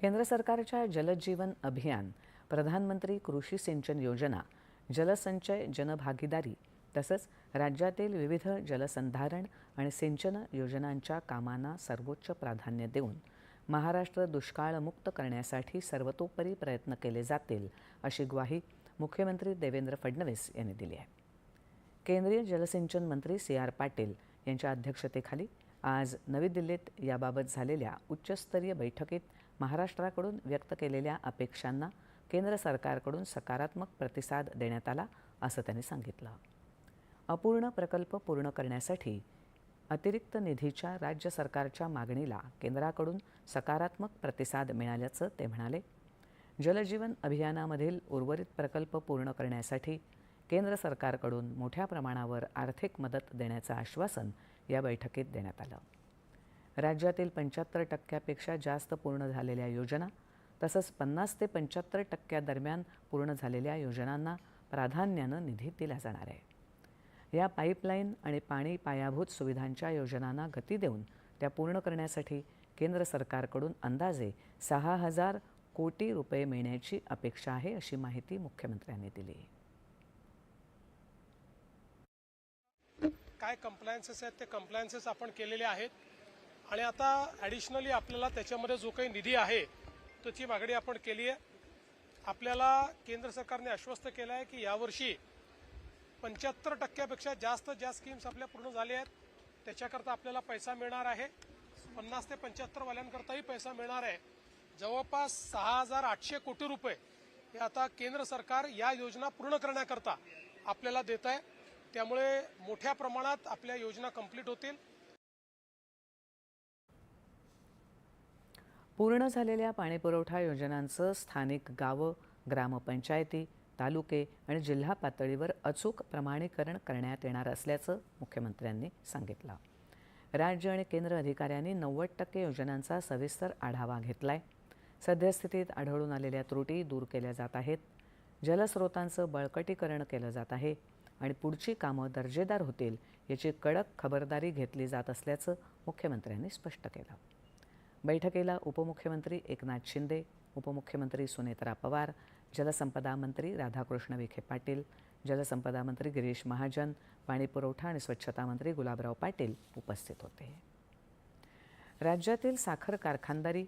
केंद्र सरकारच्या जलजीवन अभियान, प्रधानमंत्री कृषी सिंचन योजना, जलसंचय जनभागीदारी तसंच राज्यातील विविध जलसंधारण आणि सिंचन योजनांच्या कामांना सर्वोच्च प्राधान्य देऊन महाराष्ट्र दुष्काळमुक्त करण्यासाठी सर्वतोपरी प्रयत्न केले जातील, अशी ग्वाही मुख्यमंत्री देवेंद्र फडणवीस यांनी दिली आहे. केंद्रीय जलसिंचन मंत्री सी.आर. पाटील यांच्या अध्यक्षतेखाली आज नवी दिल्लीत याबाबत झालेल्या उच्चस्तरीय बैठकीत महाराष्ट्राकडून व्यक्त केलेल्या अपेक्षांना केंद्र सरकारकडून सकारात्मक प्रतिसाद देण्यात आला, असं त्यांनी सांगितलं. अपूर्ण प्रकल्प पूर्ण करण्यासाठी अतिरिक्त निधीच्या राज्य सरकारच्या मागणीला केंद्राकडून सकारात्मक प्रतिसाद मिळाल्याचं ते म्हणाले. जलजीवन अभियानामधील उर्वरित प्रकल्प पूर्ण करण्यासाठी केंद्र सरकारकडून मोठ्या प्रमाणावर आर्थिक मदत देण्याचं आश्वासन या बैठकीत देण्यात आलं. राज्यातील 75% जास्त पूर्ण झालेल्या योजना तसंच 50 ते 75% दरम्यान पूर्ण झालेल्या योजनांना प्राधान्यानं निधी दिला जाणार आहे. या पाईपलाईन आणि पाणी पायाभूत सुविधांच्या योजनांना गती देऊन त्या पूर्ण करण्यासाठी केंद्र सरकारकडून अंदाजे 6,000 कोटी रुपये मिळण्याची अपेक्षा आहे, अशी माहिती मुख्यमंत्र्यांनी दिली. काय कंप्लायन्सेस आहेत ते कंप्लायन्सेस आपण केलेले आहेत आणि आता ॲडिशनली आपल्याला त्याच्यामध्ये जो काही निधी आहे त्याची मागणी आपण केली आहे. आपल्याला केंद्र सरकारने आश्वस्त केलं आहे की यावर्षी 75%पेक्षा जास्त ज्या स्कीम्स आपल्या पूर्ण झाल्या आहेत त्याच्याकरता आपल्याला पैसा मिळणार आहे. 50 ते 75 वाल्यांकरताही पैसा मिळणार आहे. जवळपास 6,800 कोटी रुपये हे आता केंद्र सरकार या योजना पूर्ण करण्याकरता आपल्याला देत आहे. त्यामुळे मोठ्या प्रमाणात आपल्या योजना कंप्लीट होतील. पूर्ण झालेल्या पाणीपुरवठा योजनांचं स्थानिक गावं, ग्रामपंचायती, तालुके आणि जिल्हा पातळीवर अचूक प्रमाणीकरण करण्यात येणार असल्याचं मुख्यमंत्र्यांनी सांगितलं. राज्य आणि केंद्र अधिकाऱ्यांनी 90% योजनांचा सविस्तर आढावा घेतलाय. सद्यस्थितीत आढळून आलेल्या त्रुटी दूर केल्या जात आहेत. जलस्रोतांचं बळकटीकरण केलं जात आहे आणि पुढची कामं दर्जेदार होतील याची कडक खबरदारी घेतली जात असल्याचं मुख्यमंत्र्यांनी स्पष्ट केलं. बैठकीला उपमुख्यमंत्री एकनाथ शिंदे, उपमुख्यमंत्री सुनेत्रा पवार, जलसंपदा मंत्री राधाकृष्ण विखे पाटील, जलसंपदा मंत्री गिरीश महाजन, पाणीपुरवठा आणि स्वच्छता मंत्री गुलाबराव पाटील उपस्थित होते. राज्यातील साखर कारखानदारी